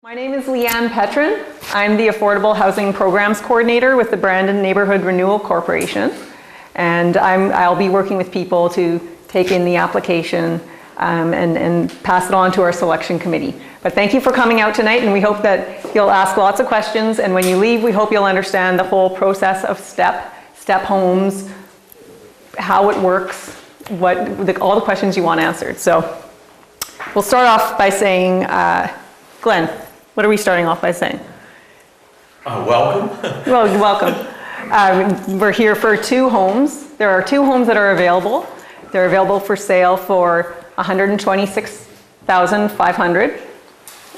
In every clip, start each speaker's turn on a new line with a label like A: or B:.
A: My name is Leanne Petrin. I'm the Affordable Housing Programs Coordinator with the Brandon Neighborhood Renewal Corporation. And I'll be working with people to take in the application and pass it on to our selection committee. But thank you for coming out tonight, and we hope that you'll ask lots of questions. And when you leave, we hope you'll understand the whole process of S.T.E.P.P homes, how it works, all the questions you want answered. So we'll start off by saying, Glenn, what are we starting off by saying?
B: Welcome.
A: Well, welcome. We're here for 2 homes. There are 2 homes that are available. They're available for sale for $126,500.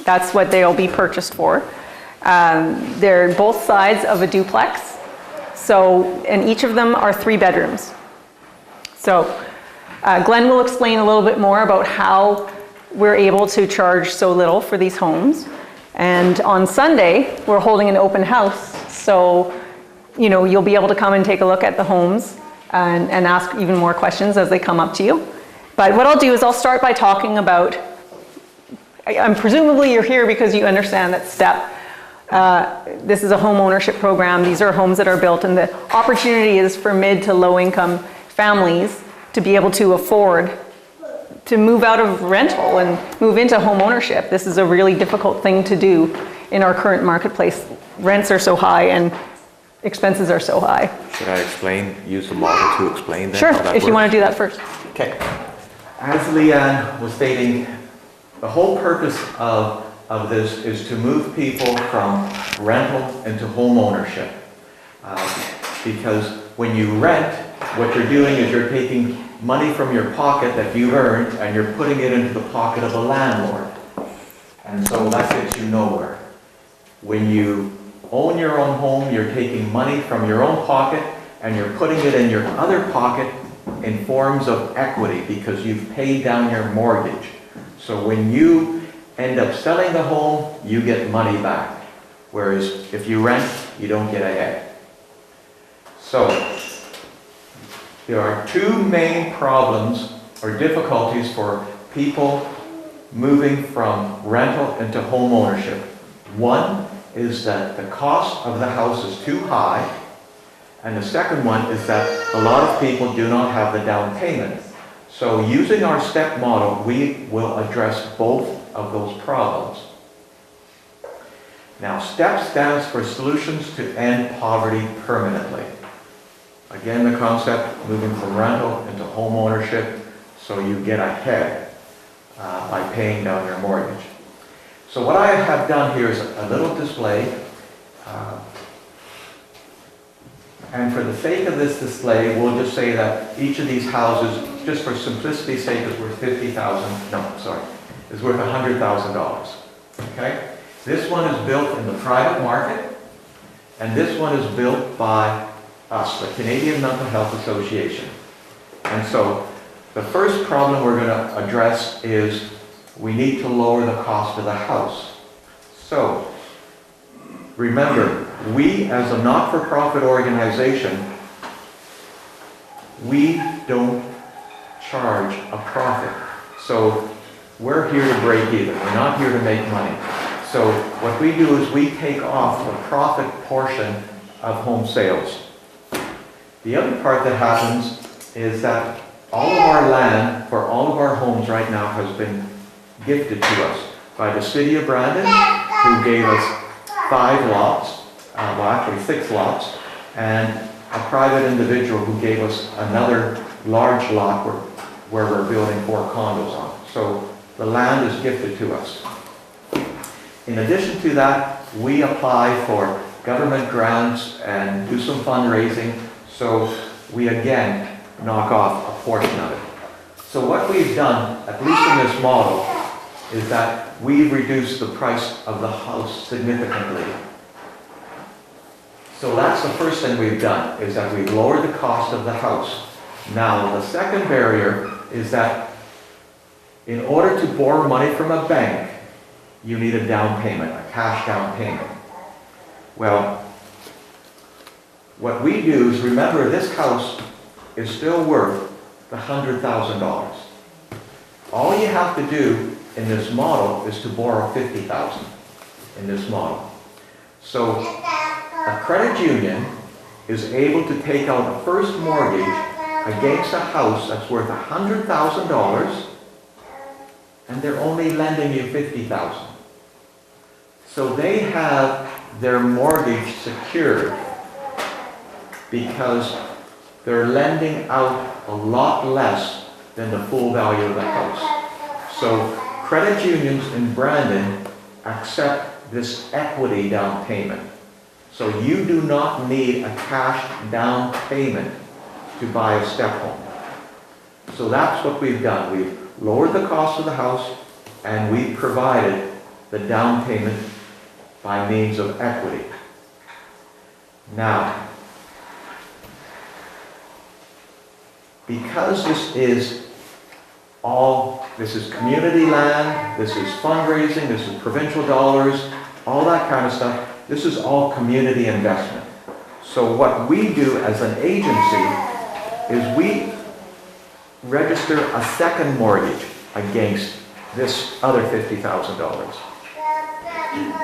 A: That's what they'll be purchased for. They're both sides of a duplex. And each of them are 3 bedrooms. So Glenn will explain a little bit more about how we're able to charge so little for these homes. And on Sunday, we're holding an open house. So, you'll be able to come and take a look at the homes and ask even more questions as they come up to you. But what I'll do is I'll start by talking about, presumably you're here because you understand that S.T.E.P.P, this is a home ownership program. These are homes that are built, and the opportunity is for mid to low income families to be able to afford to move out of rental and move into home ownership. This is a really difficult thing to do in our current marketplace. Rents are so high and expenses are so high.
B: Should I use the model to explain that?
A: Sure, if you want to do that first.
B: Okay. As Leanne was stating, the whole purpose of this is to move people from rental into home ownership. Because when you rent, what you're doing is you're taking money from your pocket that you've earned and you're putting it into the pocket of the landlord. And so that gets you nowhere. When you own your own home, you're taking money from your own pocket and you're putting it in your other pocket in forms of equity because you've paid down your mortgage. So when you end up selling the home, you get money back. Whereas if you rent, you don't get ahead. So there are 2 main problems or difficulties for people moving from rental into home ownership. One is that the cost of the house is too high, and the second one is that a lot of people do not have the down payment. So using our S.T.E.P.P model, we will address both of those problems. Now, S.T.E.P.P stands for Solutions to End Poverty Permanently. Again, the concept, moving from rental into home ownership, so you get ahead by paying down your mortgage. So what I have done here is a little display. And for the sake of this display, we'll just say that each of these houses, just for simplicity's sake, is worth is worth $100,000. Okay? This one is built in the private market, and this one is built by us, the Canadian Mental Health Association. And so the first problem we're going to address is we need to lower the cost of the house. So remember, we as a not-for-profit organization, we don't charge a profit. So we're here to break even. We're not here to make money. So what we do is we take off the profit portion of home sales. The other part that happens is that all of our land for all of our homes right now has been gifted to us by the City of Brandon, who gave us 5 lots, well actually 6 lots, and a private individual who gave us another large lot where we're building 4 condos on. So the land is gifted to us. In addition to that, we apply for government grants and do some fundraising. So we again knock off a portion of it. So what we've done, at least in this model, is that we've reduced the price of the house significantly. So that's the first thing we've done, is that we've lowered the cost of the house. Now the second barrier is that in order to borrow money from a bank, you need a down payment, a cash down payment. Well, what we do is, remember, this house is still worth the $100,000. All you have to do in this model is to borrow $50,000. in this model. So a credit union is able to take out a first mortgage against a house that's worth $100,000, and they're only lending you $50,000. So they have their mortgage secured because they're lending out a lot less than the full value of the house. So credit unions in Brandon accept this equity down payment. So you do not need a cash down payment to buy a step home. So that's what we've done. We've lowered the cost of the house and we've provided the down payment by means of equity. Now, because this is community land, this is fundraising, this is provincial dollars, all that kind of stuff, this is all community investment. So what we do as an agency is we register a second mortgage against this other $50,000.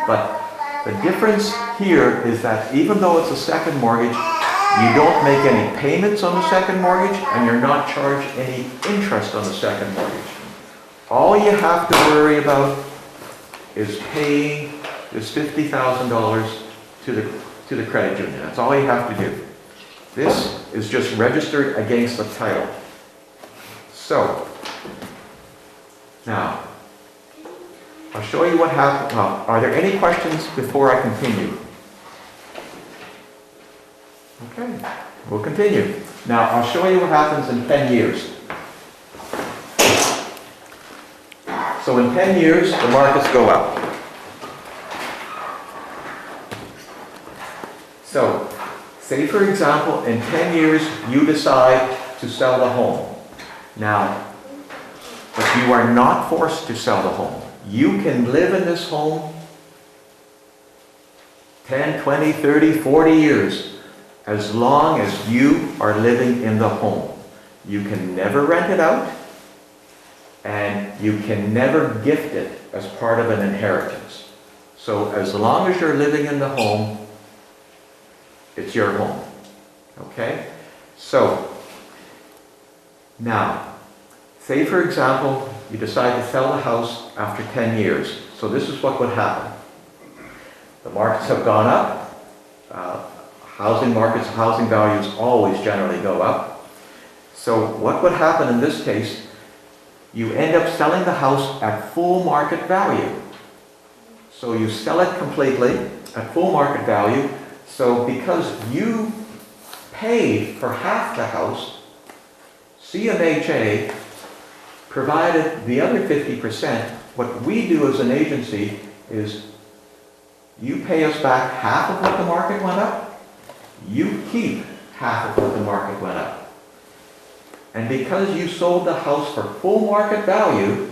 B: But the difference here is that even though it's a second mortgage, you don't make any payments on the second mortgage and you're not charged any interest on the second mortgage. All you have to worry about is paying this $50,000 to the credit union. That's all you have to do. This is just registered against the title. So, now, I'll show you what happened. Well, are there any questions before I continue? Okay, we'll continue. Now, I'll show you what happens in 10 years. So in 10 years, the markets go up. So, say for example, in 10 years, you decide to sell the home. Now, but you are not forced to sell the home. You can live in this home 10, 20, 30, 40 years, as long as you are living in the home. You can never rent it out, and you can never gift it as part of an inheritance. So as long as you're living in the home, it's your home. Okay? So, now, say for example, you decide to sell the house after 10 years. So this is what would happen. The markets have gone up. Housing markets, housing values always generally go up. So what would happen in this case, you end up selling the house at full market value. So you sell it completely at full market value. So because you paid for half the house, CMHA provided the other 50%. What we do as an agency is you pay us back half of what the market went up, you keep half of what the market went up. And because you sold the house for full market value,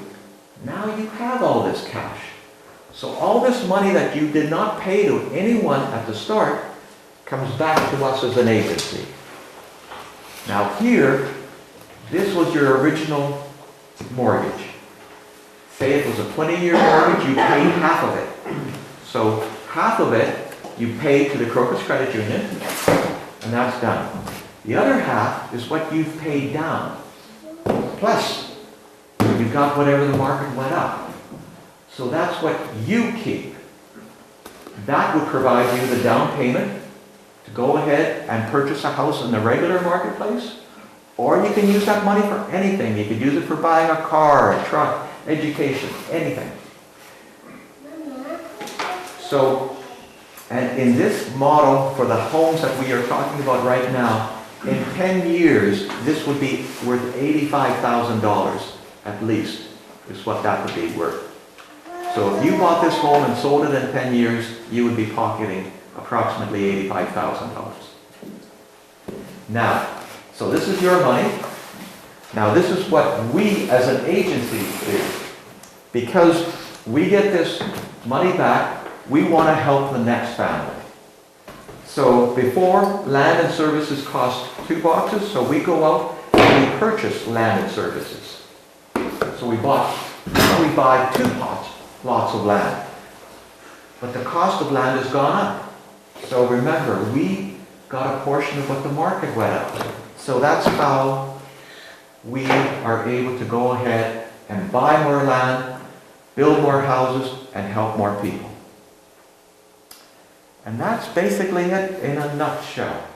B: now you have all this cash. So all this money that you did not pay to anyone at the start comes back to us as an agency. Now here, this was your original mortgage. Say it was a 20-year mortgage, you paid half of it. So half of it you pay to the Crocus Credit Union, and that's done. The other half is what you've paid down. Plus, you've got whatever the market went up. So that's what you keep. That would provide you the down payment to go ahead and purchase a house in the regular marketplace. Or you can use that money for anything. You could use it for buying a car, a truck, education, anything. So, and in this model for the homes that we are talking about right now, in 10 years, this would be worth $85,000 at least, is what that would be worth. So if you bought this home and sold it in 10 years, you would be pocketing approximately $85,000. Now, so this is your money. Now this is what we as an agency do. Because we get this money back, we want to help the next family. So before, land and services cost $2, so we go out and we purchase land and services. So we buy 2 lots of land. but the cost of land has gone up. So remember, we got a portion of what the market went up. So that's how we are able to go ahead and buy more land, build more houses, and help more people. And that's basically it in a nutshell.